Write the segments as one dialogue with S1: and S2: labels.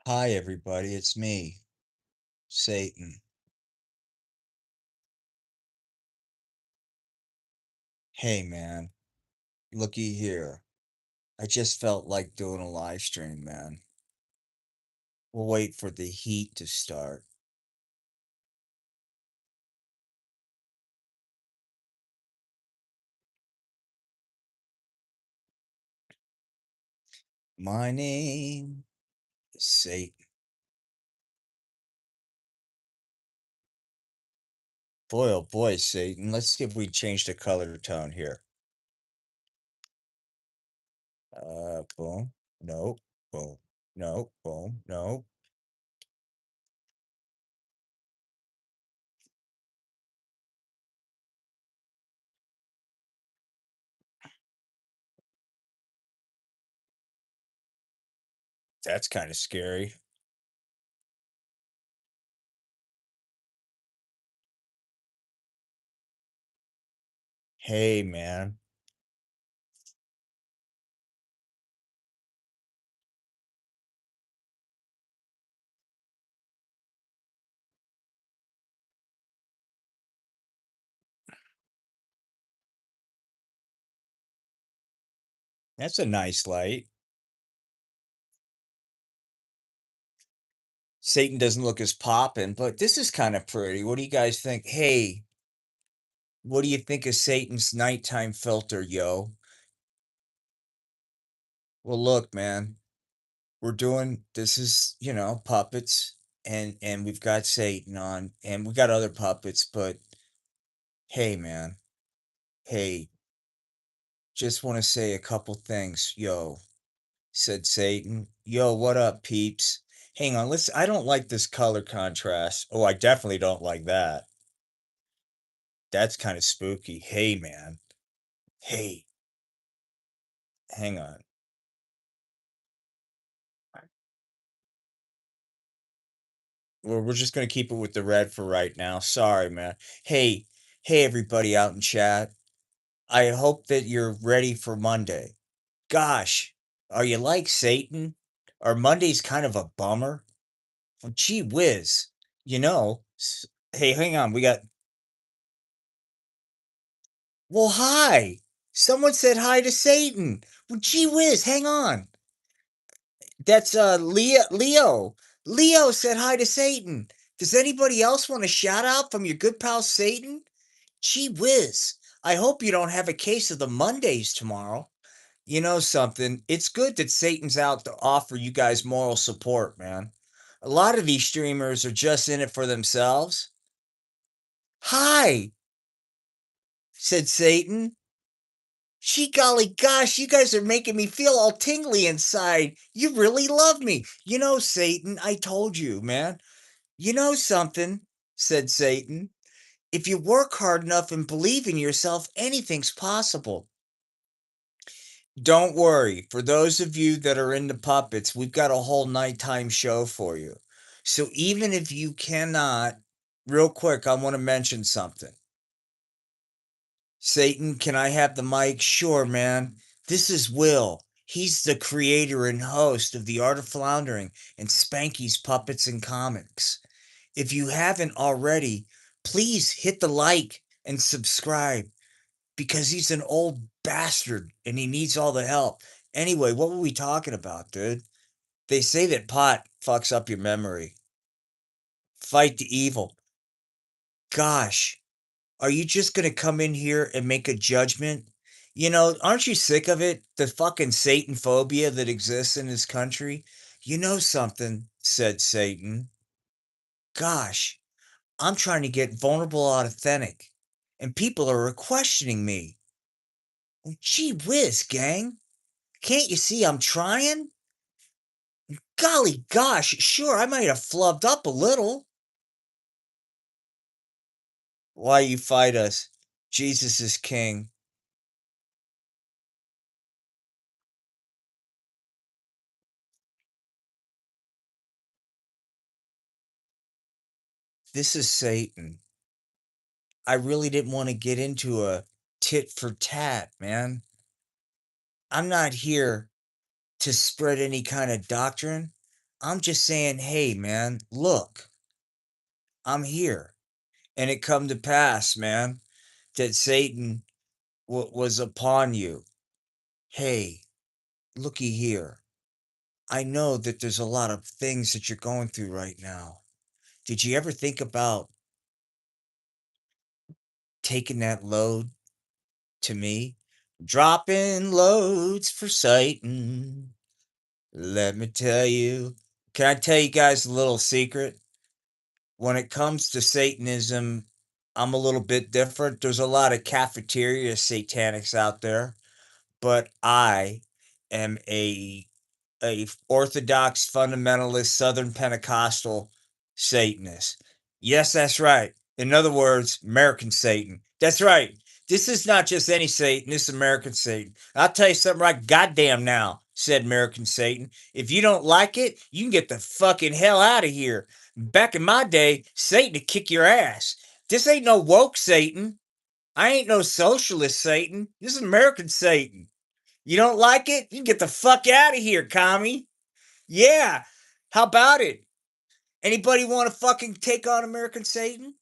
S1: Hi, everybody. It's me, Satan. Hey, man. Looky here. I just felt like doing a live stream, man. We'll wait for the heat to start. My name is Satan. Boy, oh boy, Satan. Let's see if we change the color tone here. Boom. Nope. Boom. Nope. Boom. Nope. That's kind of scary. Hey, man. That's a nice light. Satan doesn't look as poppin', but this is kind of pretty. What do you guys think? Hey, what do you think of Satan's nighttime filter, yo? Well, look, man, we're doing this is, puppets and we've got Satan on and we got other puppets, but hey, man. Hey, just want to say a couple things, yo, said Satan. Yo, what up, peeps? Hang on, let's I don't like this color contrast. Oh, I definitely don't like that. That's kind of spooky. Hey, man. Hey, hang on. We're just gonna keep it with the red for right now. Sorry, man. Hey, hey, everybody out in chat. I hope that you're ready for Monday. Gosh, are you like Satan? Are Mondays kind of a bummer? Well, gee whiz. Hey, hang on. We got. Well, hi. Someone said hi to Satan. Well, gee whiz. Hang on. That's Leo. Leo said hi to Satan. Does anybody else want a shout out from your good pal Satan? Gee whiz. I hope you don't have a case of the Mondays tomorrow. You know something? It's good that Satan's out to offer you guys moral support, man. A lot of these streamers are just in it for themselves. Hi, said Satan. Gee golly gosh, you guys are making me feel all tingly inside. You really love me. Satan, I told you, man. You know something, said Satan. If you work hard enough and believe in yourself, anything's possible. Don't worry. For those of you that are into puppets, we've got a whole nighttime show for you. So even if you cannot, real quick, I want to mention something. Satan, can I have the mic? Sure, man. This is Will. He's the creator and host of The Art of Floundering and Spanky's Puppets and Comics. If you haven't already, please hit the like and subscribe because he's an old bastard and he needs all the help. Anyway, what were we talking about, dude? They say that pot fucks up your memory. Fight the evil. Gosh, are you just going to come in here and make a judgment? Aren't you sick of it? The fucking Satan phobia that exists in this country? You know something, said Satan. Gosh, I'm trying to get vulnerable authentic, and people are questioning me. Well, gee whiz, gang. Can't you see I'm trying? Golly gosh, sure, I might have flubbed up a little. Why you fight us? Jesus is king. This is Satan. I really didn't want to get into a tit for tat, man. I'm not here to spread any kind of doctrine. I'm just saying, hey, man, look, I'm here. And it come to pass, man, that Satan was upon you. Hey, looky here. I know that there's a lot of things that you're going through right now. Did you ever think about taking that load to me? Dropping loads for Satan. Let me tell you. Can I tell you guys a little secret? When it comes to Satanism, I'm a little bit different. There's a lot of cafeteria satanics out there, but I am a Orthodox fundamentalist Southern Pentecostal Satanist. Yes, that's right. In other words, American Satan. That's right. This is not just any Satan, this is American Satan. I'll tell you something right goddamn now, said American Satan. If you don't like it, you can get the fucking hell out of here. Back in my day, Satan would kick your ass. This ain't no woke Satan. I ain't no socialist Satan. This is American Satan. You don't like it? You can get the fuck out of here, commie. Yeah. How about it? Anybody want to fucking take on American Satan?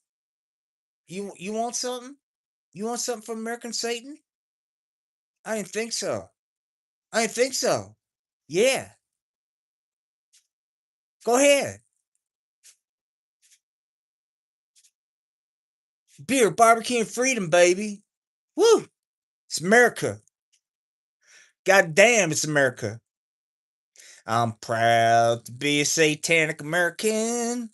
S1: You want something? You want something from American Satan? I didn't think so. I didn't think so. Yeah. Go ahead. Beer, barbecue, and freedom, baby. Woo! It's America. God damn, it's America. I'm proud to be a satanic American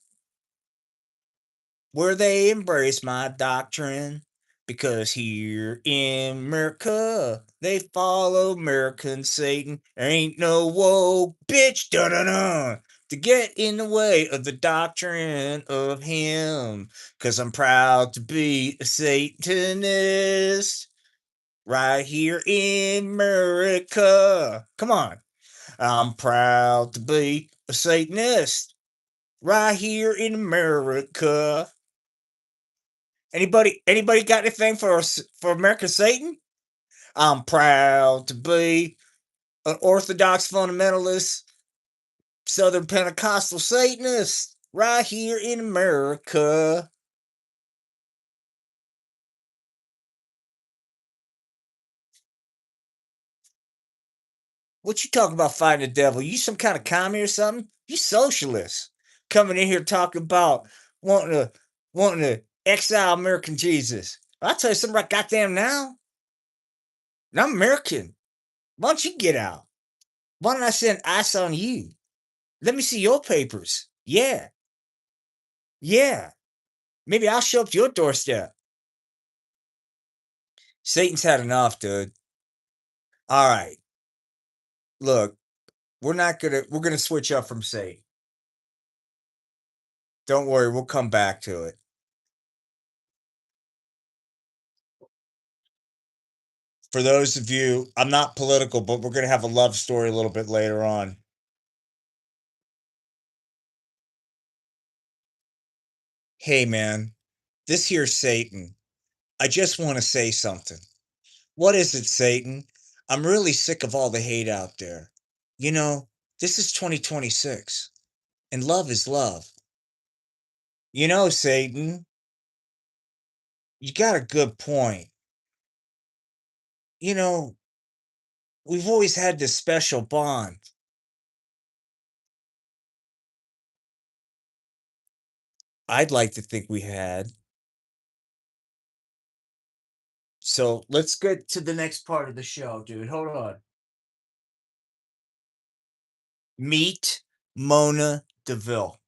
S1: where they embrace my doctrine. Because here in America, they follow American Satan. There ain't no woke bitch, da da da, to get in the way of the doctrine of him. Cause I'm proud to be a Satanist right here in America. Come on. I'm proud to be a Satanist right here in America. Anybody got anything for American Satan? I'm proud to be an Orthodox fundamentalist, Southern Pentecostal Satanist right here in America. What you talking about fighting the devil? You some kind of commie or something? You socialist coming in here talking about wanting to wanting to exile American Jesus. I'll tell you something right goddamn now. I'm American. Why don't you get out? Why don't I send ice on you? Let me see your papers. Yeah, yeah. Maybe I'll show up to your doorstep. Satan's had enough, dude. All right. Look, we're gonna switch up from Satan. Don't worry, we'll come back to it. For those of you, I'm not political, but we're gonna have a love story a little bit later on. Hey man, this here's Satan. I just want to say something. What is it, Satan? I'm really sick of all the hate out there. You know, this is 2026, and love is love. You know, Satan, you got a good point. You know, we've always had this special bond. I'd like to think we had. So let's get to the next part of the show, dude. Hold on. Meet Mona Deville.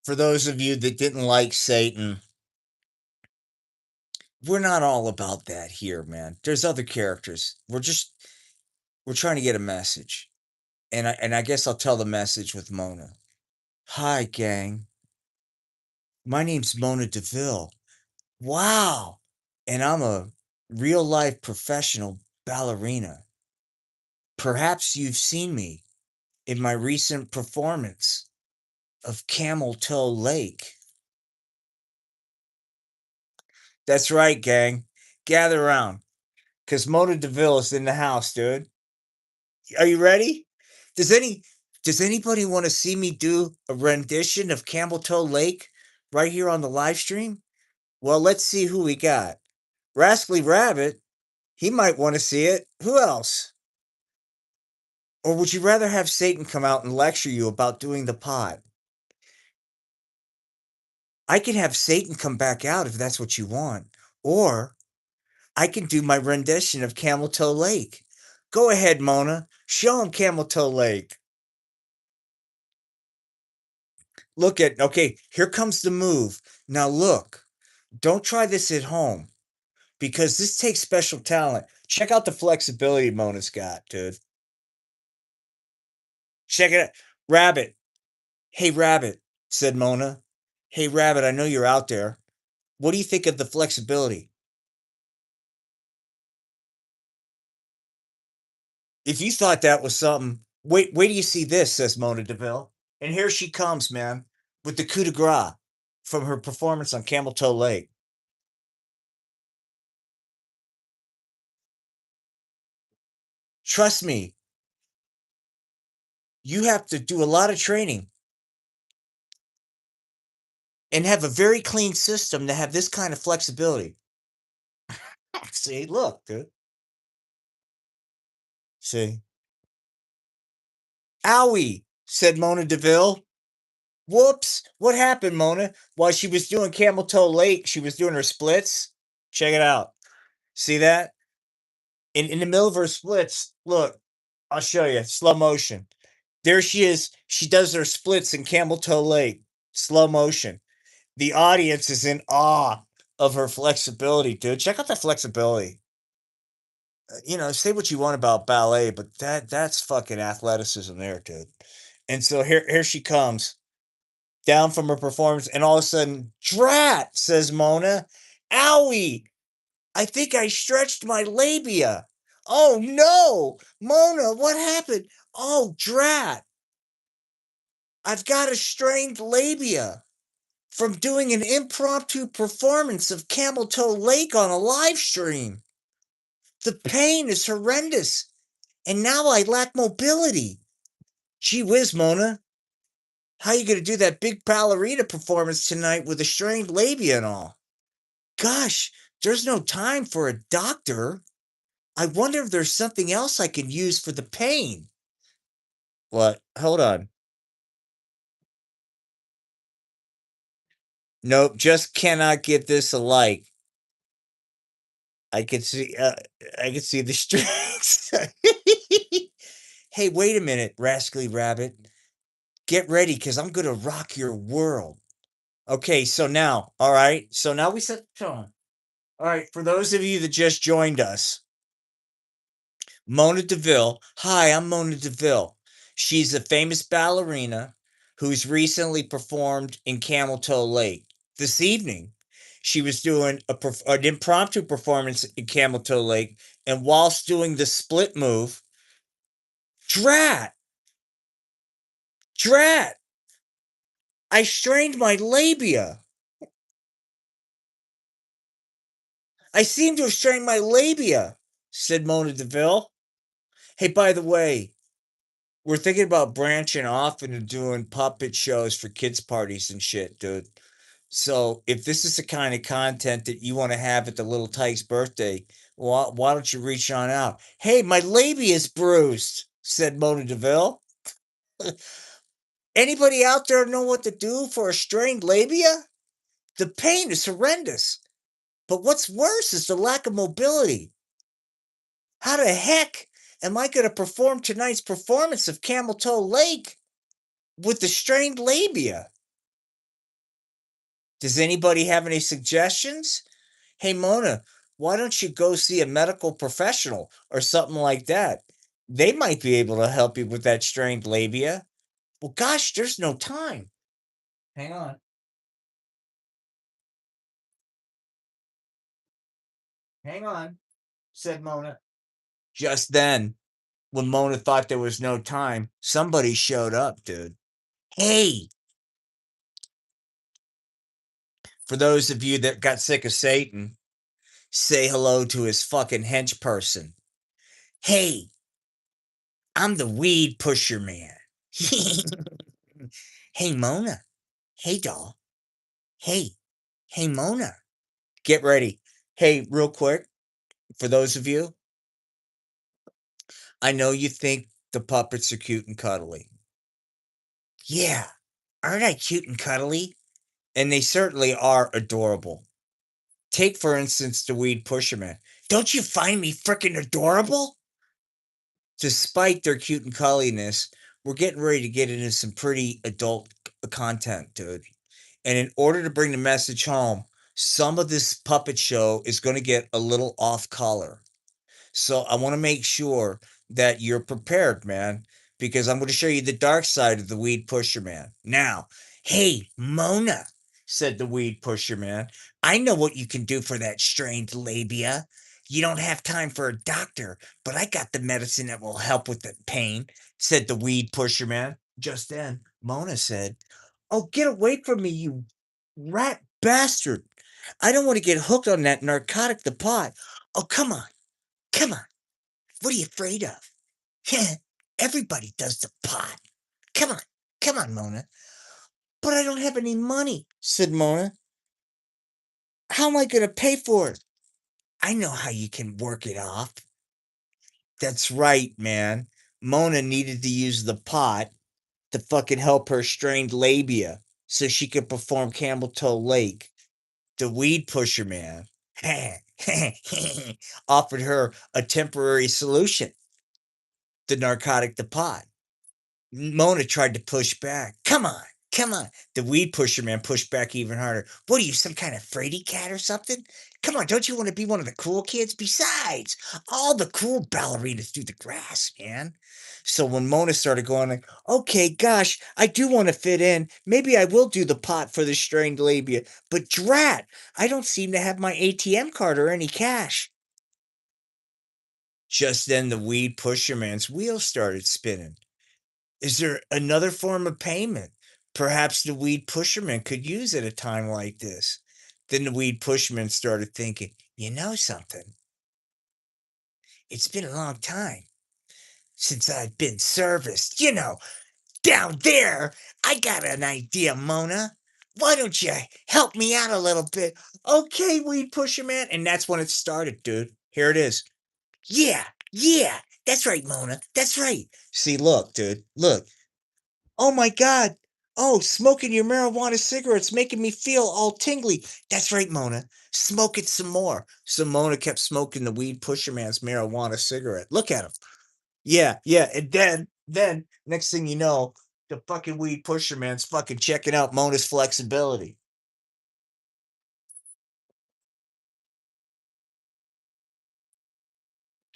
S1: For those of you that didn't like Satan, we're not all about that here, man. There's other characters. We're trying to get a message. And I guess I'll tell the message with Mona. Hi, gang. My name's Mona Deville. Wow. And I'm a real life professional ballerina. Perhaps you've seen me in my recent performance of Cameltoe Lake. That's right, gang. Gather around, because Mona Deville is in the house, dude. Are you ready? Does any does anybody want to see me do a rendition of Cameltoe Lake right here on the live stream? Well, let's see who we got. Rascally Rabbit, he might want to see it. Who else? Or would you rather have Satan come out and lecture you about doing the pot? I can have Satan come back out if that's what you want. Or I can do my rendition of Cameltoe Lake. Go ahead, Mona. Show him Cameltoe Lake. Okay, here comes the move. Now look, don't try this at home because this takes special talent. Check out the flexibility Mona's got, dude. Check it out. Rabbit. Hey, Rabbit, said Mona. Hey, Rabbit, I know you're out there. What do you think of the flexibility? If you thought that was something, wait till you see this, says Mona Deville. And here she comes, man, with the coup de grace from her performance on Cameltoe Lake. Trust me, you have to do a lot of training and have a very clean system to have this kind of flexibility. See, look, dude. See. Owie, said Mona Deville. Whoops. What happened, Mona? While she was doing Cameltoe Lake, she was doing her splits. Check it out. See that? In the middle of her splits, look, I'll show you. Slow motion. There she is. She does her splits in Cameltoe Lake. Slow motion. The audience is in awe of her flexibility, dude. Check out the flexibility. Say what you want about ballet, but that's fucking athleticism there, dude. And so here she comes down from her performance, and all of a sudden, drat, says Mona. Owie, I think I stretched my labia. Oh no, Mona, what happened? Oh, drat. I've got a strained labia from doing an impromptu performance of Cameltoe Lake on a live stream. The pain is horrendous, and now I lack mobility. Gee whiz, Mona. How you gonna do that big ballerina performance tonight with a strained labia and all? Gosh, there's no time for a doctor. I wonder if there's something else I can use for the pain. What? Hold on. Nope, just cannot get this alike. I can see I can see the strings. Hey, wait a minute, rascally rabbit. Get ready cuz I'm going to rock your world. Okay, so now, all right. So now we set the tone. All right, for those of you that just joined us, Mona Deville. Hi, I'm Mona Deville. She's a famous ballerina who's recently performed in Cameltoe Lake. This evening, she was doing an impromptu performance in Cameltoe Lake, and whilst doing the split move, drat, drat, I strained my labia. I seem to have strained my labia, said Mona Deville. Hey, by the way, we're thinking about branching off into doing puppet shows for kids' parties and shit, dude. So if this is the kind of content that you want to have at the little Tyke's birthday, why don't you reach on out? Hey, my labia is bruised, said Mona Deville. Anybody out there know what to do for a strained labia? The pain is horrendous. But what's worse is the lack of mobility. How the heck am I going to perform tonight's performance of Cameltoe Lake with the strained labia? Does anybody have any suggestions? Hey, Mona, why don't you go see a medical professional or something like that? They might be able to help you with that strained labia. Well, gosh, there's no time. Hang on. Hang on, said Mona. Just then, when Mona thought there was no time, somebody showed up, dude. Hey, For those of you that got sick of Satan, say hello to his fucking hench person. Hey, I'm the weed pusher man. Hey, Mona. Hey, doll. Hey, hey, Mona. Get ready. Hey, real quick, for those of you, I know you think the puppets are cute and cuddly. Yeah, aren't I cute and cuddly? And they certainly are adorable. Take, for instance, the weed pusherman. Don't you find me frickin' adorable? Despite their cute and cuddliness, we're getting ready to get into some pretty adult content, dude. And in order to bring the message home, some of this puppet show is going to get a little off color. So I want to make sure that you're prepared, man, because I'm going to show you the dark side of the weed pusher man. Now, hey, Mona, said the weed pusher man, I know what you can do for that strained labia. You don't have time for a doctor, but I got the medicine that will help with the pain, said the weed pusher man. Just then, Mona said, Oh, get away from me, you rat bastard. I don't want to get hooked on that narcotic, the pot. Oh, come on. Come on. What are you afraid of? Everybody does the pot. Come on. Come on, Mona. But I don't have any money, said Mona. How am I going to pay for it? I know how you can work it off. That's right, man. Mona needed to use the pot to fucking help her strained labia so she could perform Cameltoe Lake. The weed pusher man offered her a temporary solution, the narcotic, the pot. Mona tried to push back. Come on, come on. The weed pusher man pushed back even harder. What are you, some kind of fraidy cat or something? Come on, don't you want to be one of the cool kids? Besides, all the cool ballerinas do the grass, man. So when Mona started going like, okay, gosh, I do want to fit in. Maybe I will do the pot for the strained labia. But drat, I don't seem to have my ATM card or any cash. Just then the weed pusher man's wheels started spinning. Is there another form of payment perhaps the weed pusherman could use at a time like this? Then the weed pusherman started thinking, you know something? It's been a long time since I've been serviced. Down there, I got an idea, Mona. Why don't you help me out a little bit? Okay, weed pusherman. And that's when it started, dude. Here it is. Yeah, yeah, that's right, Mona. That's right. See, look, dude, look. Oh my God. Oh, smoking your marijuana cigarette's making me feel all tingly. That's right, Mona. Smoke it some more. So Mona kept smoking the weed pusher man's marijuana cigarette. Look at him. Yeah, yeah. And then, next thing you know, the fucking weed pusher man's fucking checking out Mona's flexibility.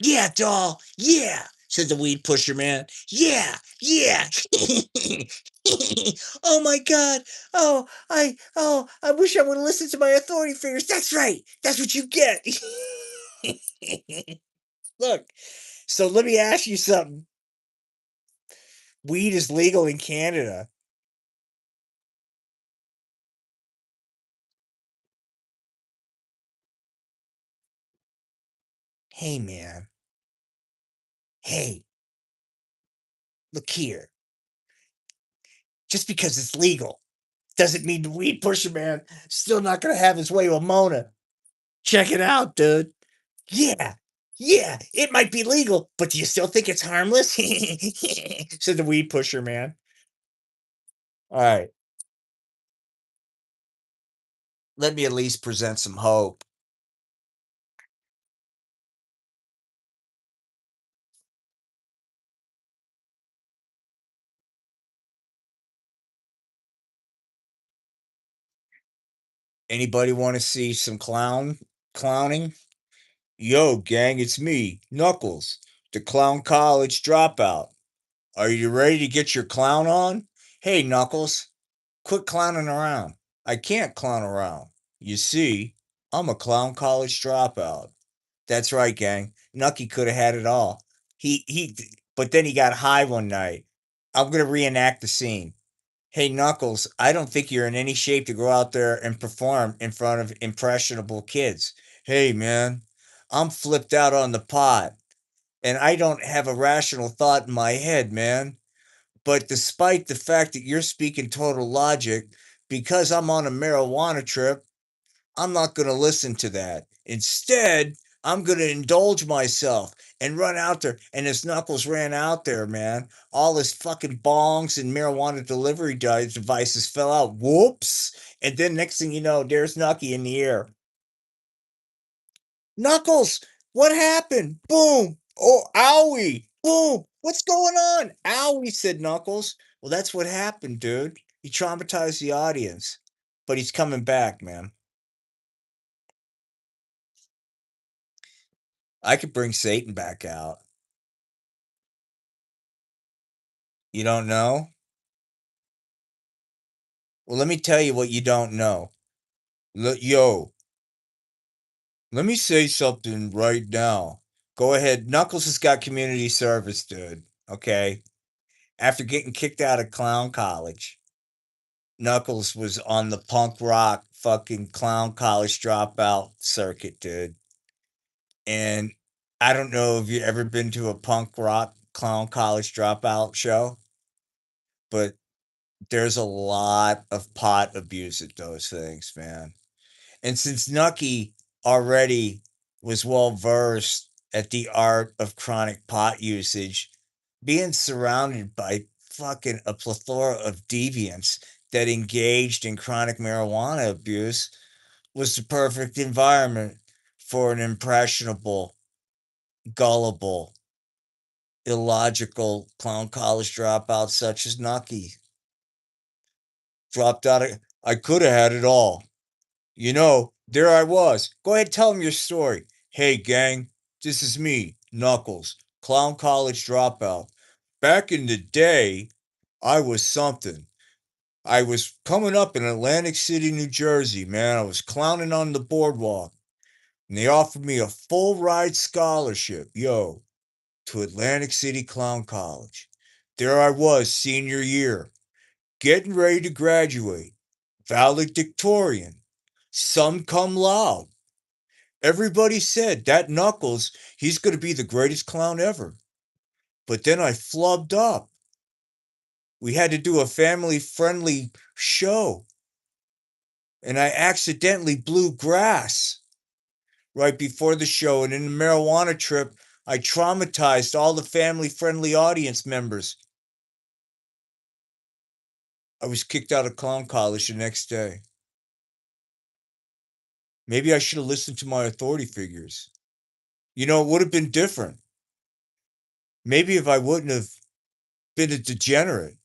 S1: Yeah, doll. Yeah, said the weed pusher man. Yeah, yeah. Oh my God. I wish I would have listened to my authority figures. That's right. That's what you get. Look, so let me ask you something. Weed is legal in Canada. Hey, man. Hey, look here. Just because it's legal doesn't mean the weed pusher man still not going to have his way with Mona. Check it out, dude. Yeah, yeah, it might be legal, but do you still think it's harmless? Said the weed pusher man. All right, let me at least present some hope. Anybody want to see some clowning? Yo, gang, it's me, Knuckles, the clown college dropout. Are you ready to get your clown on? Hey, Knuckles, quit clowning around. I can't clown around. You see, I'm a clown college dropout. That's right, gang. Nucky could have had it all. But then he got high one night. I'm gonna reenact the scene. Hey, Knuckles, I don't think you're in any shape to go out there and perform in front of impressionable kids. Hey, man, I'm flipped out on the pot, and I don't have a rational thought in my head, man. But despite the fact that you're speaking total logic, because I'm on a marijuana trip, I'm not going to listen to that. Instead, I'm going to indulge myself and run out there. And as Knuckles ran out there, man, all his fucking bongs and marijuana delivery devices fell out. Whoops. And then next thing you know, there's Nucky in the air. Knuckles, what happened? Boom. Oh, owie. Boom. What's going on? Owie, said Knuckles. Well, that's what happened, dude. He traumatized the audience. But he's coming back, man. I could bring Satan back out. You don't know? Well, let me tell you what you don't know. Yo, let me say something right now. Go ahead. Knuckles has got community service, dude. Okay. After getting kicked out of clown college, Knuckles was on the punk rock fucking clown college dropout circuit, dude. And I don't know if you've ever been to a punk rock clown college dropout show, but there's a lot of pot abuse at those things, man. And since Nucky already was well versed at the art of chronic pot usage, being surrounded by fucking a plethora of deviants that engaged in chronic marijuana abuse was the perfect environment for an impressionable, gullible, illogical clown college dropout such as Nucky. Dropped out of, I could have had it all. You know, there I was. Go ahead, tell them your story. Hey, gang, this is me, Knuckles, clown college dropout. Back in the day, I was something. I was coming up in Atlantic City, New Jersey, man. I was clowning on the boardwalk, and they offered me a full ride scholarship, yo, to Atlantic City Clown College. There I was, senior year, getting ready to graduate, valedictorian, some cum laude. Everybody said that Knuckles, he's going to be the greatest clown ever. But then I flubbed up. We had to do a family friendly show, and I accidentally blew grass right before the show. And in the marijuana trip, I traumatized all the family friendly audience members. I was kicked out of clown college the next day. Maybe I should have listened to my authority figures. You know, it would have been different. Maybe if I wouldn't have been a degenerate.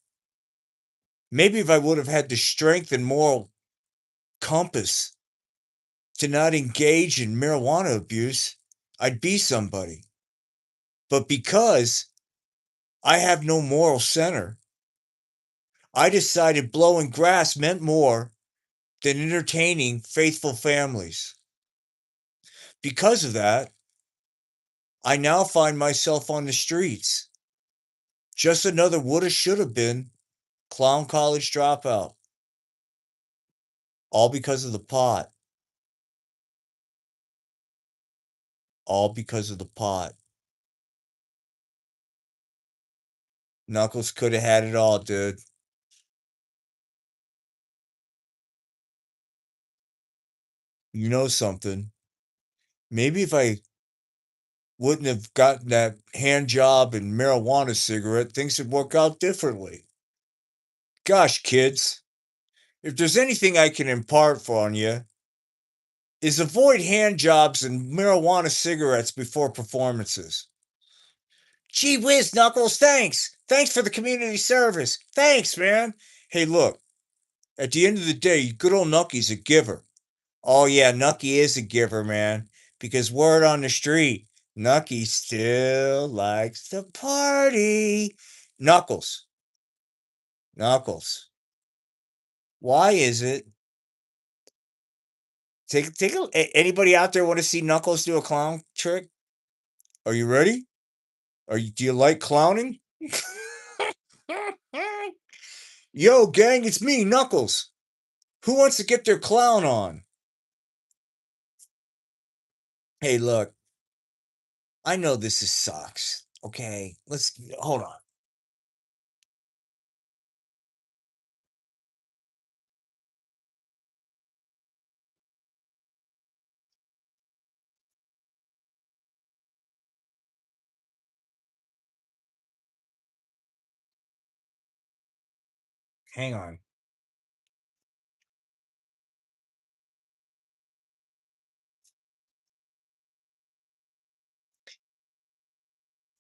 S1: Maybe if I would have had the strength and moral compass to not engage in marijuana abuse, I'd be somebody. But because I have no moral center, I decided blowing grass meant more than entertaining faithful families. Because of that, I now find myself on the streets. Just another woulda, shoulda been clown college dropout. All because of the pot. All because of the pot. Knuckles could have had it all, dude. You know something? Maybe if I wouldn't have gotten that hand job and marijuana cigarette, things would work out differently. Gosh, kids, if there's anything I can impart on you, is avoid hand jobs and marijuana cigarettes before performances. Gee whiz, Knuckles, thanks. Thanks for the community service. Thanks, man. Hey, look, at the end of the day, good old Nucky's a giver. Oh, yeah, Nucky is a giver, man. Because word on the street, Nucky still likes to party. Knuckles, Knuckles. Why is it? Anybody out there want to see Knuckles do a clown trick? Are you ready? Do you like clowning? Yo, gang, it's me, Knuckles. Who wants to get their clown on? Hey, look, I know this is sucks. Okay, let's hold on. Hang on.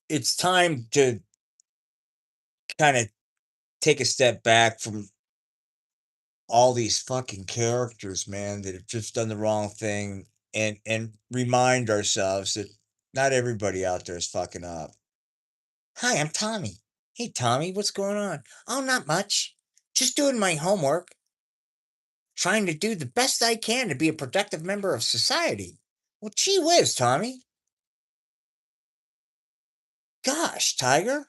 S1: It's time to kind of take a step back from all these fucking characters, man, that have just done the wrong thing and remind ourselves that not everybody out there is fucking up. Hi, I'm Tommy. Hey, Tommy, what's going on? Oh, not much. Just doing my homework, trying to do the best I can to be a productive member of society. Well, gee whiz, Tommy. Gosh, Tiger,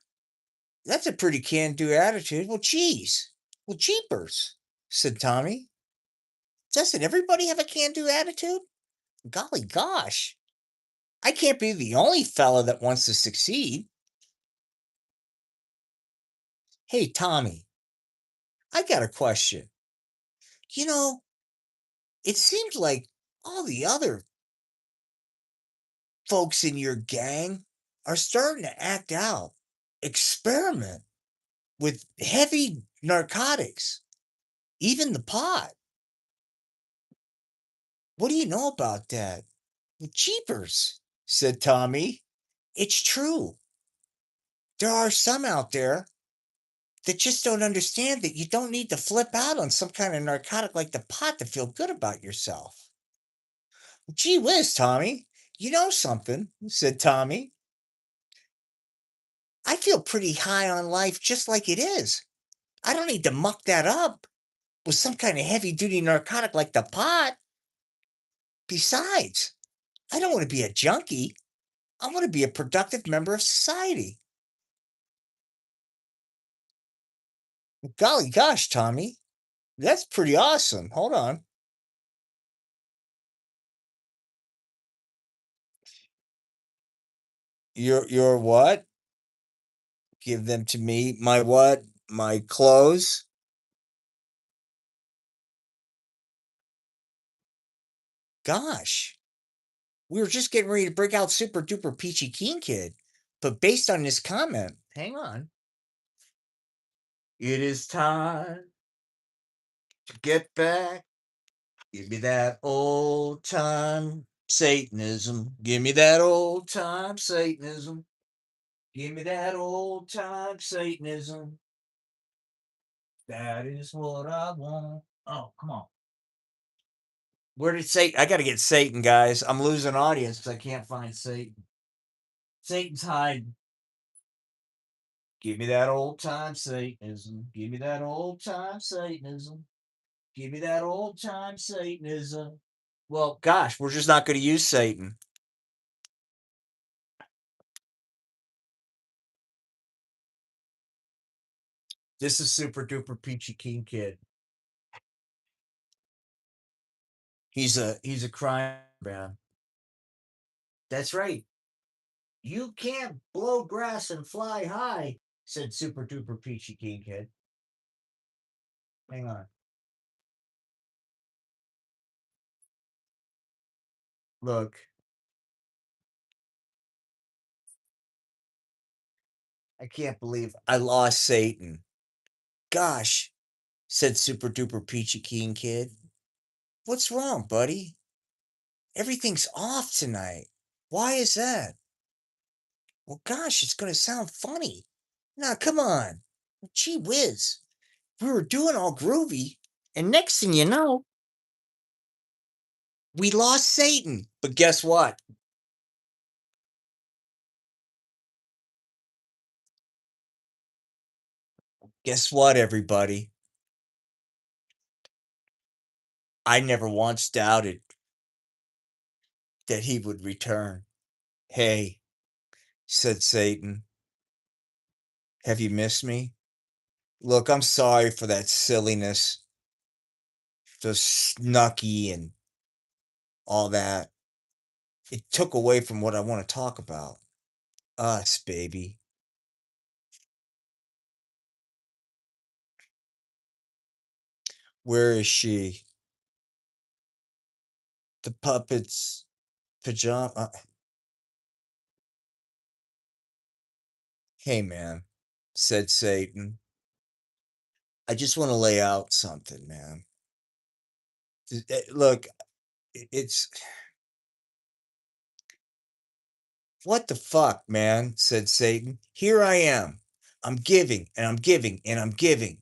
S1: that's a pretty can do attitude. Well, geez. Well, jeepers, said Tommy. Doesn't everybody have a can do attitude? Golly gosh. I can't be the only fella that wants to succeed. Hey, Tommy, I got a question. You know, it seems like all the other folks in your gang are starting to act out, experiment with heavy narcotics, even the pot. What do you know about that? "Well, jeepers," said Tommy. It's true. There are some out there that just don't understand that you don't need to flip out on some kind of narcotic like the pot to feel good about yourself. Gee whiz, Tommy. You know something, said Tommy. I feel pretty high on life just like it is. I don't need to muck that up with some kind of heavy duty narcotic like the pot. Besides, I don't want to be a junkie. I want to be a productive member of society. Golly gosh, Tommy, that's pretty awesome. Hold on. Your what? Give them to me. My what? My clothes? Gosh, we were just getting ready to break out Super Duper Peachy Keen Kid. But based on this comment, hang on. It is time to get back. Give me that old time Satanism. Give me that old time Satanism. Give me that old time Satanism. That is what I want. Oh, come on. Where did Satan? I got to get Satan, guys. I'm losing audience because I can't find Satan. Satan's hiding. Give me that old time Satanism. Give me that old time Satanism. Give me that old time Satanism. Well, gosh, we're just not going to use Satan. This is Super Duper Peachy Keen Kid. He's a crime man. That's right. You can't blow grass and fly high, said Super Duper Peachy Keen Kid. Hang on. Look, I can't believe I lost Satan. Gosh, said Super Duper Peachy Keen Kid. What's wrong, buddy? Everything's off tonight. Why is that? Well, gosh, it's going to sound funny. Now, come on. Gee whiz. We were doing all groovy, and next thing you know, we lost Satan. But guess what? Guess what, everybody? I never once doubted that he would return. Hey, said Satan, have you missed me? Look, I'm sorry for that silliness, the snucky and all that. It took away from what I want to talk about. Us, baby. Where is she? The puppet's pajama. Hey, man, said Satan. I just want to lay out something, man. Look, it's what the fuck, man, said Satan. Here I am. I'm giving and I'm giving and I'm giving.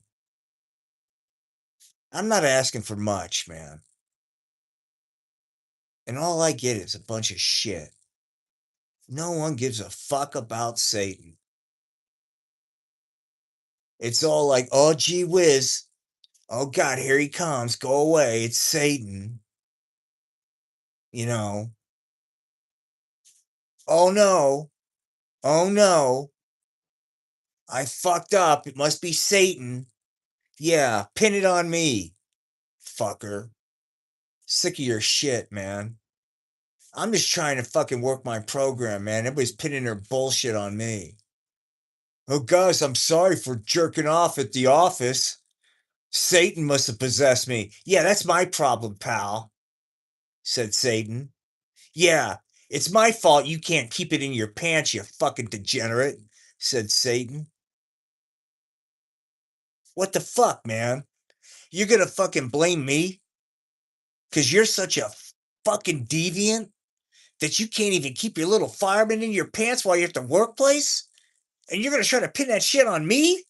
S1: I'm not asking for much, man. And all I get is a bunch of shit. No one gives a fuck about Satan. It's all like, oh, gee whiz. Oh, God, here he comes. Go away. It's Satan. You know, oh no. Oh no. I fucked up. It must be Satan. Yeah, pin it on me, fucker. Sick of your shit, man. I'm just trying to fucking work my program, man. Everybody's pinning their bullshit on me. Oh, guys, I'm sorry for jerking off at the office. Satan must have possessed me. Yeah, that's my problem, pal, said Satan. Yeah, it's my fault you can't keep it in your pants, you fucking degenerate, said Satan. What the fuck, man? You're gonna fucking blame me? Because you're such a fucking deviant that you can't even keep your little fireman in your pants while you're at the workplace? And you're gonna try to pin that shit on me?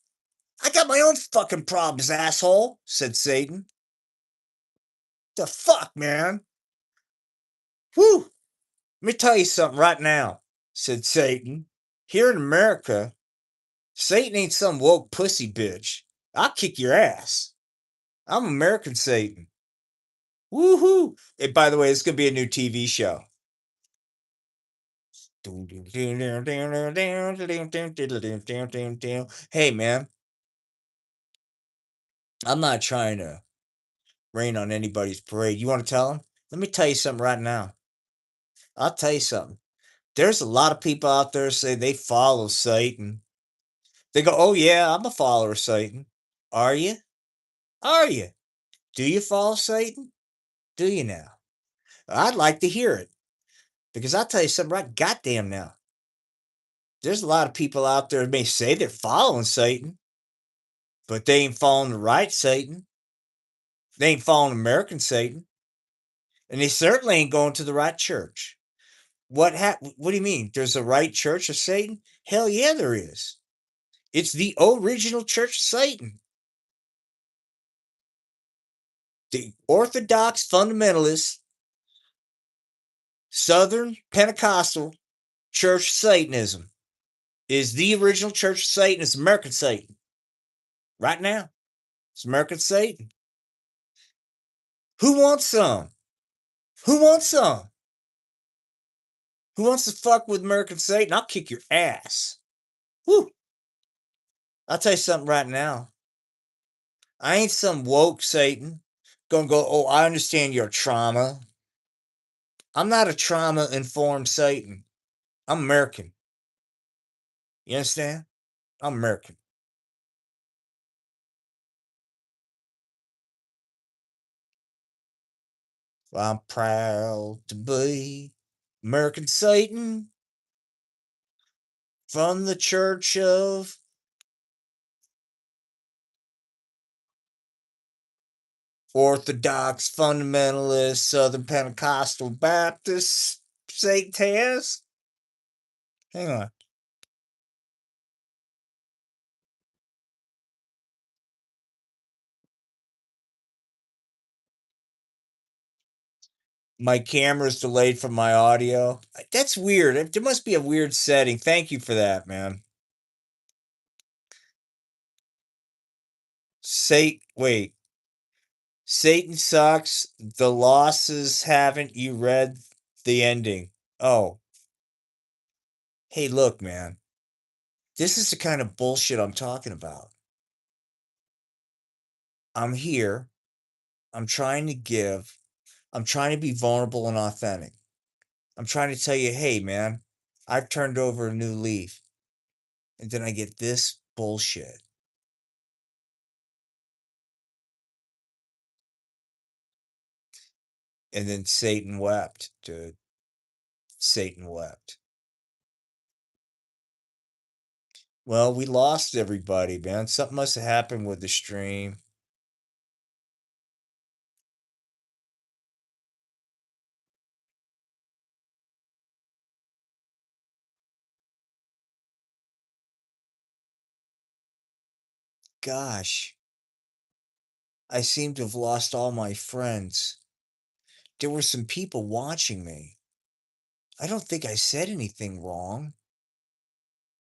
S1: I got my own fucking problems, asshole, said Satan. The fuck, man? Whew. Let me tell you something right now, said Satan. Here in America, Satan ain't some woke pussy bitch. I'll kick your ass. I'm American Satan. Woohoo! And by the way, it's gonna be a new TV show. Hey, man, I'm not trying to rain on anybody's parade. You want to tell them? Let me tell you something right now. I'll tell you something. There's a lot of people out there say they follow Satan. They go, "Oh yeah, I'm a follower of Satan." Are you? Are you? Do you follow Satan? Do you now? I'd like to hear it because I'll tell you something right goddamn now. There's a lot of people out there that may say they're following Satan, but they ain't following the right Satan. They ain't following American Satan, and they certainly ain't going to the right church. What do you mean? There's a right church of Satan? Hell yeah, there is. It's the original church of Satan. The Orthodox fundamentalist Southern Pentecostal Church of Satanism is the original church of Satan. It's American Satan. Right now, it's American Satan. Who wants some? Who wants some? Who wants to fuck with American Satan? I'll kick your ass. Woo! I'll tell you something right now. I ain't some woke Satan gonna go, oh, I understand your trauma. I'm not a trauma informed Satan. I'm American. You understand? I'm American. I'm proud to be American Satan from the Church of Orthodox Fundamentalist Southern Pentecostal Baptist Satans. Hang on. My camera's delayed from my audio. That's weird. There must be a weird setting. Thank you for that, man. Wait. Satan sucks. The losses haven't you read the ending? Oh, hey, look, man. This is the kind of bullshit I'm talking about. I'm here. I'm trying to give. I'm trying to be vulnerable and authentic. I'm trying to tell you, hey, man, I've turned over a new leaf. And then I get this bullshit. And then Satan wept, dude. Satan wept. Well, we lost everybody, man. Something must have happened with the stream. Gosh, I seem to have lost all my friends. There were some people watching me. I don't think I said anything wrong.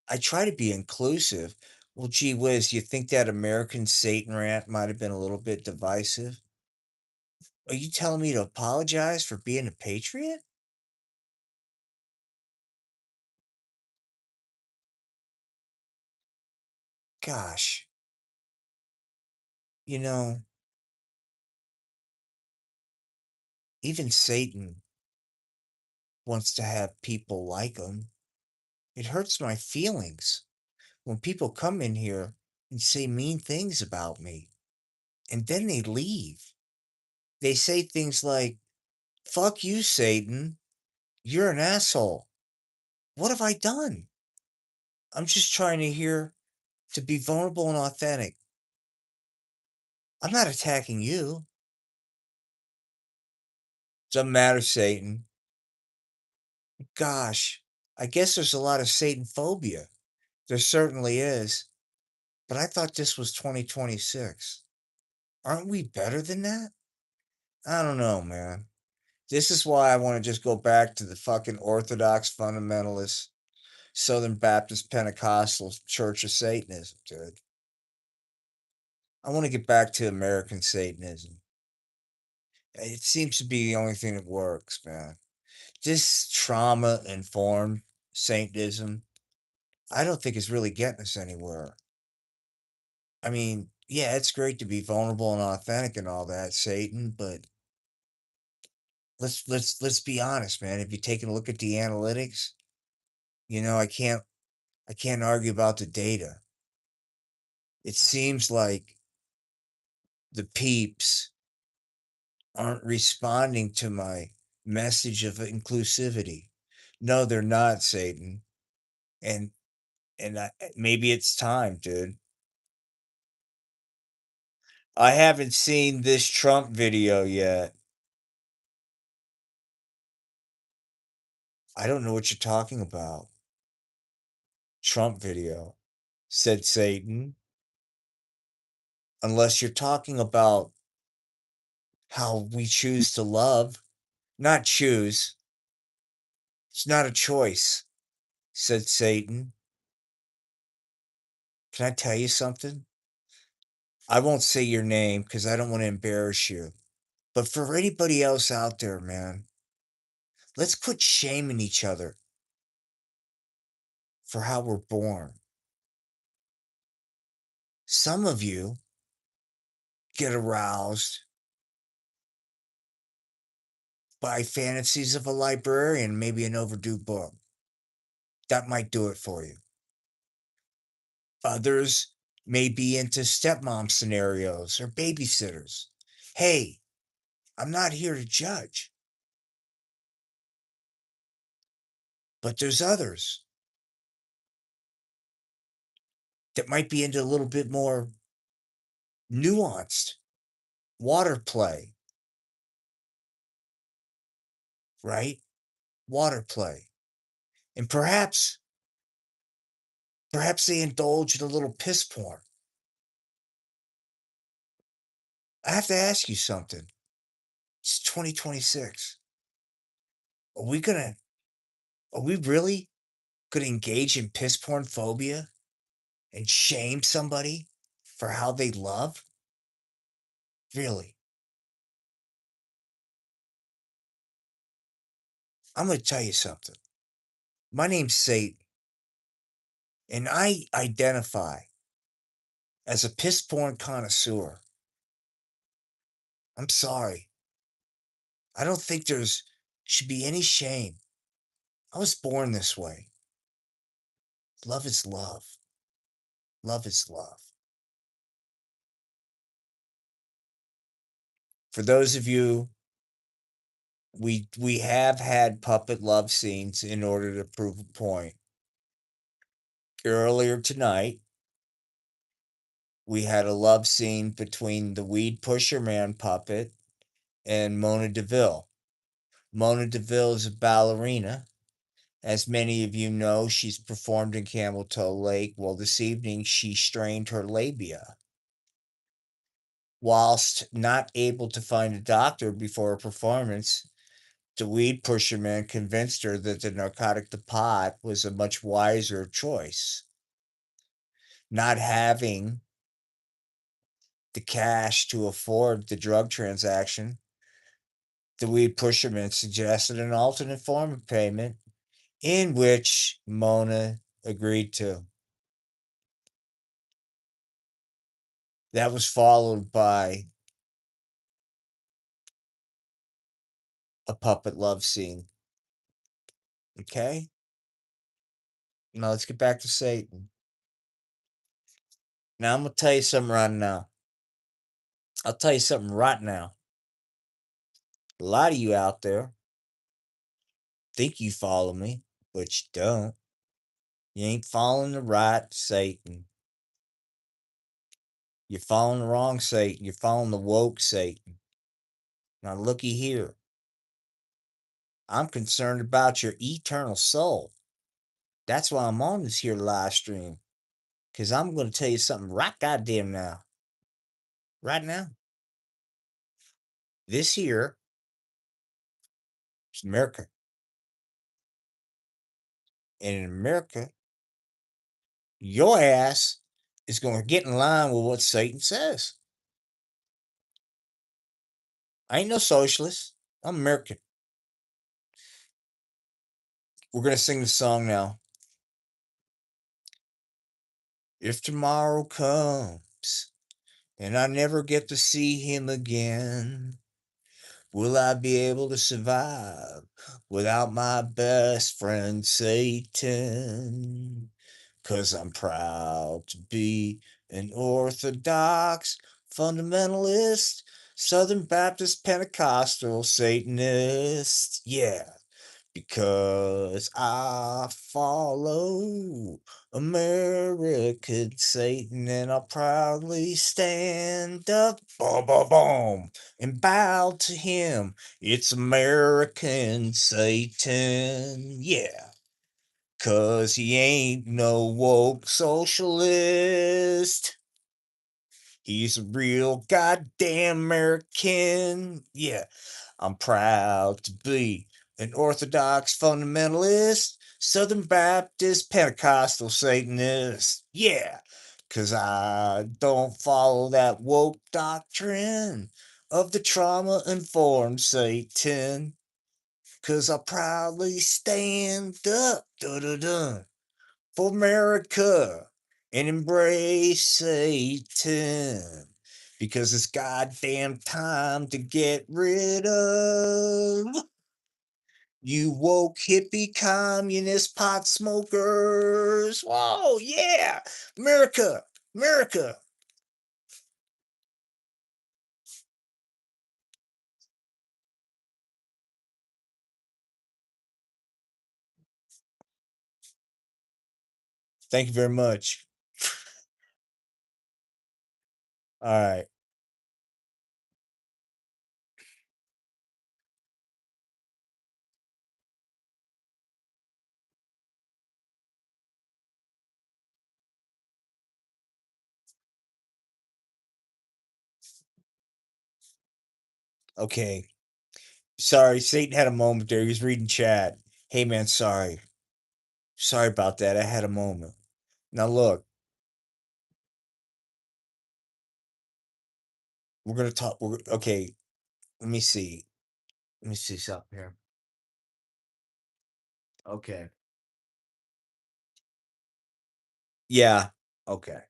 S1: I try to be inclusive. Well, gee whiz, you think that American Satan rant might have been a little bit divisive? Are you telling me to apologize for being a patriot? Gosh, you know, even Satan wants to have people like him. It hurts my feelings when people come in here and say mean things about me, and then they leave. They say things like, fuck you, Satan. You're an asshole. What have I done? I'm just trying to be vulnerable and authentic. I'm not attacking you. Doesn't matter, Satan. Gosh, I guess there's a lot of Satan phobia. There certainly is. But I thought this was 2026. Aren't we better than that? I don't know, man. This is why I want to just go back to the fucking Orthodox fundamentalist Southern Baptist Pentecostal Church of Satanism, dude. I want to get back to American Satanism. It seems to be the only thing that works, man. This trauma informed Satanism, I don't think is really getting us anywhere. I mean, yeah, it's great to be vulnerable and authentic and all that, Satan, but let's be honest, man. If you take a look at the analytics, I can't argue about the data. It seems like the peeps aren't responding to my message of inclusivity. No, they're not, Satan. And maybe it's time, dude. I haven't seen this Trump video yet. I don't know what you're talking about. Trump video, said Satan. Unless you're talking about how we choose to love, not choose. It's not a choice, said Satan. Can I tell you something? I won't say your name because I don't want to embarrass you. But for anybody else out there, man, let's quit shaming each other for how we're born. Some of you get aroused by fantasies of a librarian, maybe an overdue book. That might do it for you. Others may be into stepmom scenarios or babysitters. Hey, I'm not here to judge, but there's others that might be into a little bit more nuanced water play, right? Water play. And perhaps they indulge in a little piss porn. I have to ask you something. It's 2026. Are we gonna are we really gonna engage in piss porn phobia and shame somebody for how they love? Really? I'm gonna tell you something. My name's Satan, and I identify as a piss porn connoisseur. I'm sorry. I don't think there's should be any shame. I was born this way. Love is love. Love is love. For those of you, we have had puppet love scenes in order to prove a point. Earlier tonight, we had a love scene between the Weed Pusher Man puppet and Mona Deville. Mona Deville is a ballerina. As many of you know, she's performed in Cameltoe Lake. Well, this evening she strained her labia. Whilst not able to find a doctor before a performance, the Weed Pusher Man convinced her that the narcotic, the pot, was a much wiser choice. Not having the cash to afford the drug transaction, the Weed Pusher Man suggested an alternate form of payment, in which Mona agreed to. That was followed by a puppet love scene. Okay? Now let's get back to Satan. Now I'm going to tell you something right now. I'll tell you something right now. A lot of you out there think you follow me, but you don't. You ain't following the right Satan. You're following the wrong Satan. You're following the woke Satan. Now, looky here. I'm concerned about your eternal soul. That's why I'm on this here live stream. Because I'm going to tell you something right goddamn now. Right now. This here is America. And in America, your ass is going to get in line with what Satan says. I ain't no socialist. I'm American. We're going to sing the song now. If tomorrow comes and I never get to see him again, will I be able to survive without my best friend Satan? 'Cause I'm proud to be an Orthodox fundamentalist, Southern Baptist Pentecostal Satanist. Yeah, because I follow American Satan and I'll proudly stand up, boom, boom, boom, and bow to him. It's American Satan, yeah, 'cause he ain't no woke socialist. He's a real goddamn American, yeah. I'm proud to be an Orthodox fundamentalist, Southern Baptist Pentecostal Satanist. Yeah, 'cause I don't follow that woke doctrine of the trauma informed Satan. 'Cause I proudly stand up for America and embrace Satan. Because it's goddamn time to get rid of you woke hippie communist pot smokers. Whoa, yeah. America, America. Thank you very much. All right. Okay. Sorry, Satan had a moment there. He was reading chat. Hey, man, sorry. Sorry about that. I had a moment. Now, look, we're going to talk. Okay, let me see. Let me see something here. Okay. Yeah. Okay.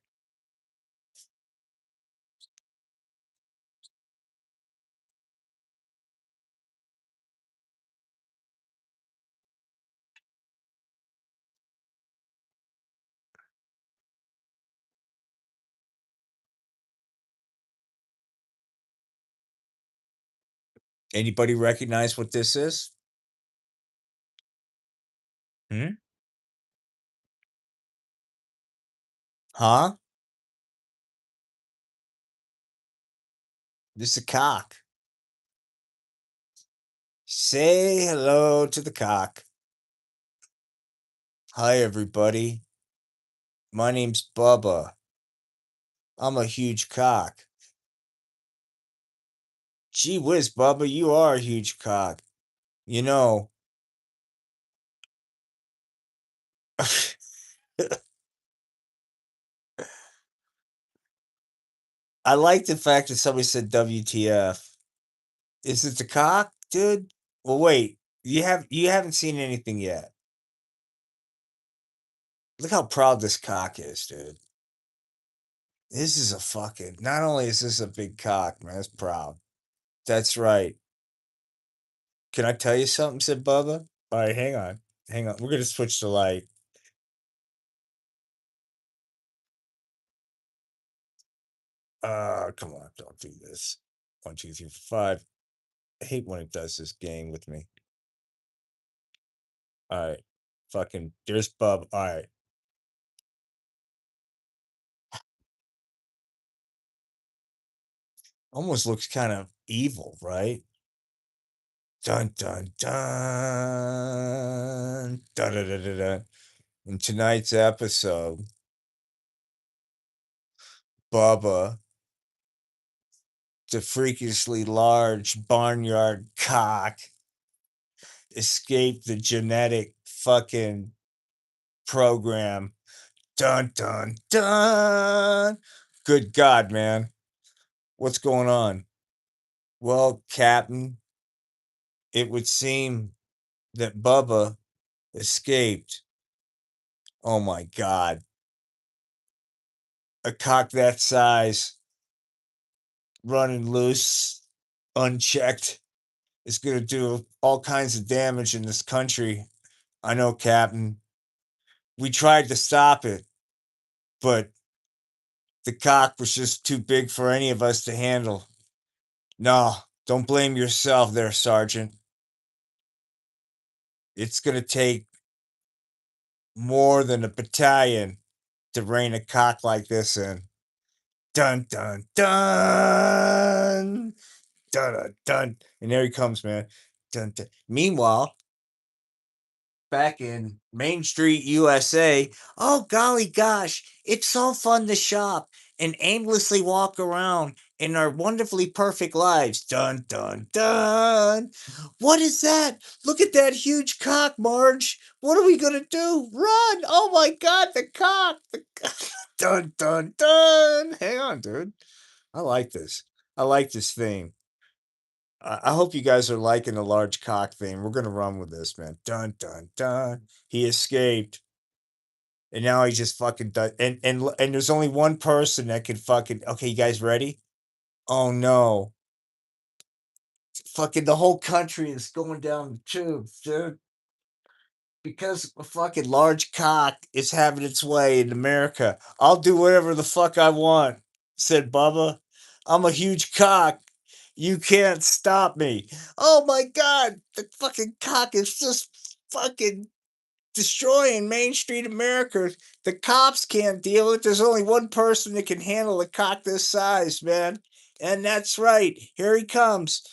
S1: Anybody recognize what this is? Hmm? Huh? This is a cock. Say hello to the cock. Hi, everybody. My name's Bubba. I'm a huge cock. Gee whiz, Bubba, you are a huge cock. You know, I like the fact that somebody said WTF. Is it the cock, dude? Well, wait. You haven't seen anything yet. Look how proud this cock is, dude. This is a fucking. Not only is this a big cock, man, it's proud. That's right. Can I tell you something? Said Bubba. All right, hang on, hang on. We're gonna switch the light. Come on, don't do this. 1, 2, 3, 4, 5. I hate when it does this game with me. All right, fucking. There's Bub. All right. Almost looks kind of evil, right? Dun dun dun. Dun dun dun dun. Dun. In tonight's episode, Bubba, the freakishly large barnyard cock, escaped the genetic fucking program. Dun dun dun. Good God, man. What's going on? Well, Captain, it would seem that Bubba escaped. Oh my God. A cock that size running loose, unchecked, is going to do all kinds of damage in this country. I know, Captain. We tried to stop it, but the cock was just too big for any of us to handle. No, don't blame yourself there, Sergeant. It's going to take more than a battalion to rein a cock like this in. Dun dun dun dun dun dun. And there he comes, man. Dun, dun. Meanwhile, back in Main Street, USA, oh golly gosh, it's so fun to shop and aimlessly walk around in our wonderfully perfect lives. Dun dun dun. What is that? Look at that huge cock, Marge. What are we gonna do? Run! Oh my God, the cock! Dun dun dun. Hang on, dude. I like this. I like this theme. I hope you guys are liking the large cock theme. We're gonna run with this, man. Dun dun dun. He escaped, and now he just fucking does. And there's only one person that can fucking. Okay, you guys ready? Oh no! Fucking the whole country is going down the tubes, dude. Because a fucking large cock is having its way in America. I'll do whatever the fuck I want," said Bubba. "I'm a huge cock. You can't stop me." Oh my God, the fucking cock is just fucking destroying Main Street America. The cops can't deal with it. There's only one person that can handle a cock this size, man. And that's right. Here he comes.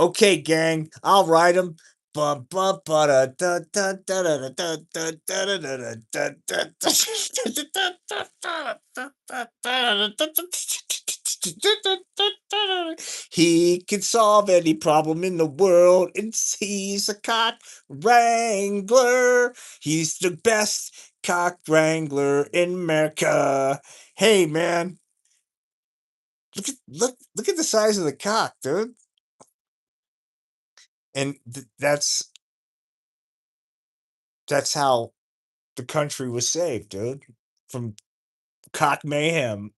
S1: Okay, gang, I'll ride him. Bum, bum, ba, da, da, da, da, da, da, da, da, da, da, da, da. He can solve any problem in the world, and he's a cock wrangler. He's the best cock wrangler in America. Hey, man, look at the size of the cock, dude. And that's how the country was saved, dude, from cock mayhem.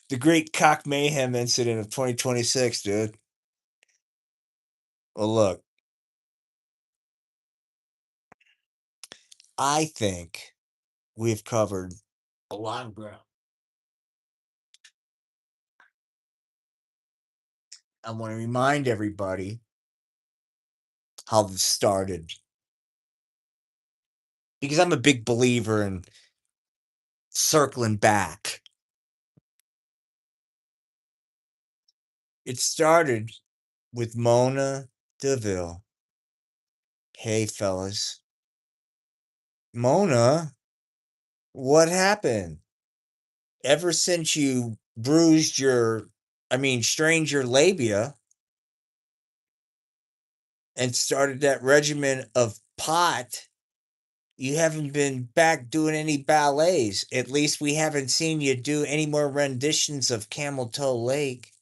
S1: The great cock mayhem incident of 2026, dude. Well, look, I think we've covered a lot of ground. I want to remind everybody how this started because I'm a big believer in circling back. It started with Mona Deville. Hey, fellas. Mona, what happened? Ever since you strained your labia and started that regimen of pot, you haven't been back doing any ballets. At least we haven't seen you do any more renditions of Cameltoe Lake.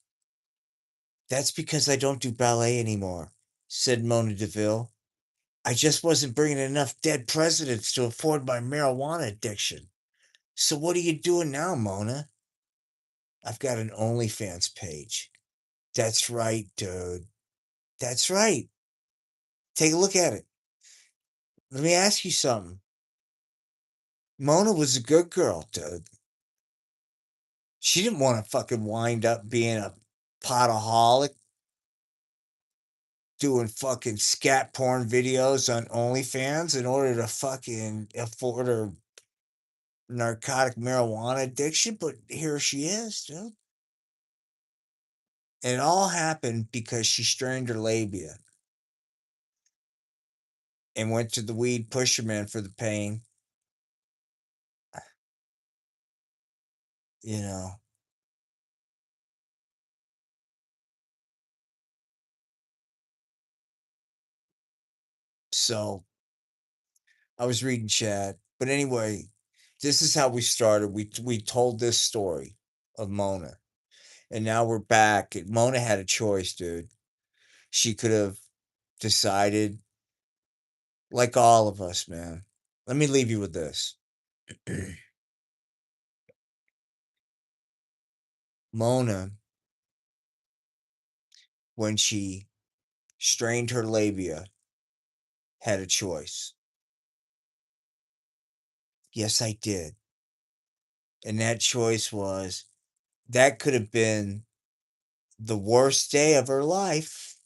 S1: That's because I don't do ballet anymore, said Mona Deville. I just wasn't bringing enough dead presidents to afford my marijuana addiction. So what are you doing now, Mona? I've got an OnlyFans page. That's right, dude. That's right. Take a look at it. Let me ask you something. Mona was a good girl, dude. She didn't want to fucking wind up being a potaholic, doing fucking scat porn videos on OnlyFans in order to fucking afford her narcotic marijuana addiction, but here she is, dude. And it all happened because she strained her labia and went to the weed pusherman for the pain. You know, so I was reading chat, but anyway, this is how we started. We told this story of Mona, and now we're back. Mona had a choice, dude. She could have decided, like all of us, man. Let me leave you with this. Mona, when she strained her labia, had a choice. Yes, I did. And that choice was that could have been the worst day of her life,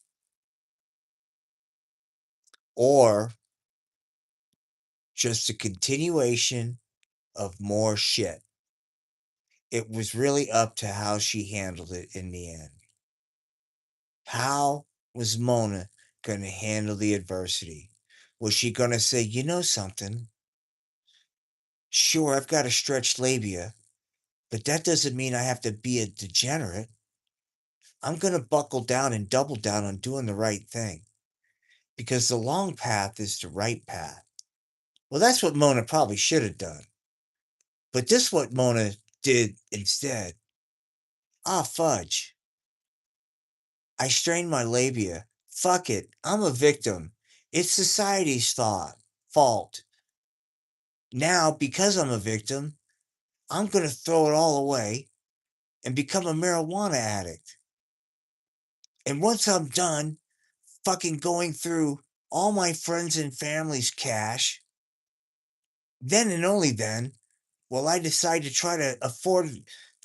S1: or just a continuation of more shit. It was really up to how she handled it in the end. How was Mona going to handle the adversity? Was she going to say, you know something? Sure, I've got a stretched labia, but that doesn't mean I have to be a degenerate. I'm going to buckle down and double down on doing the right thing because the long path is the right path. Well, that's what Mona probably should have done. But this is what Mona did instead. Ah, fudge. I strained my labia. Fuck it. I'm a victim. It's society's fault. Now, because I'm a victim, I'm going to throw it all away and become a marijuana addict. And once I'm done fucking going through all my friends and family's cash, then and only then will I decide to try to afford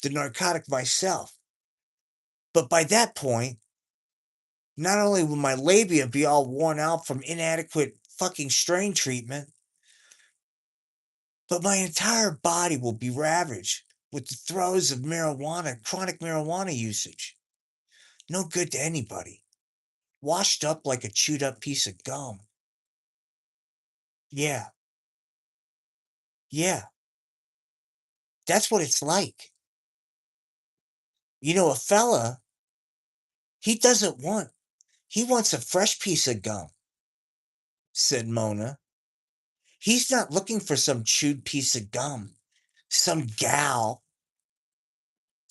S1: the narcotic myself. But by that point, not only will my labia be all worn out from inadequate fucking strain treatment, but my entire body will be ravaged with the throes of chronic marijuana usage. No good to anybody. Washed up like a chewed up piece of gum. Yeah, yeah, that's what it's like. You know, a fella, he doesn't want, he wants a fresh piece of gum, said Mona. He's not looking for some chewed piece of gum, some gal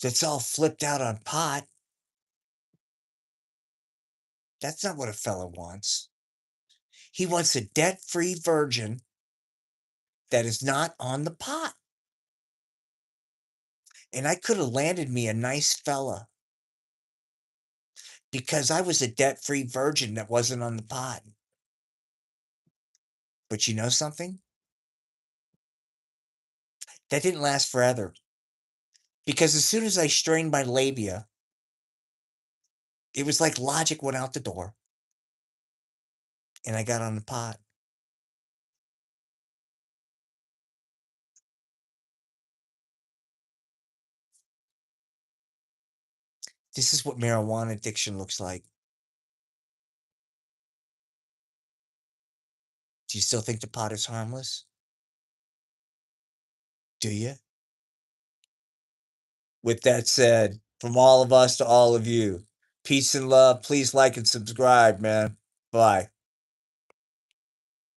S1: that's all flipped out on pot. That's not what a fella wants. He wants a debt free virgin that is not on the pot. And I could have landed me a nice fella because I was a debt free virgin that wasn't on the pot. But you know something? That didn't last forever. Because as soon as I strained my labia, It was like logic went out the door, and I got on the pot. This is what marijuana addiction looks like. Do you still think the pot is harmless? Do you? With that said, from all of us to all of you, peace and love. Please like and subscribe, man. Bye.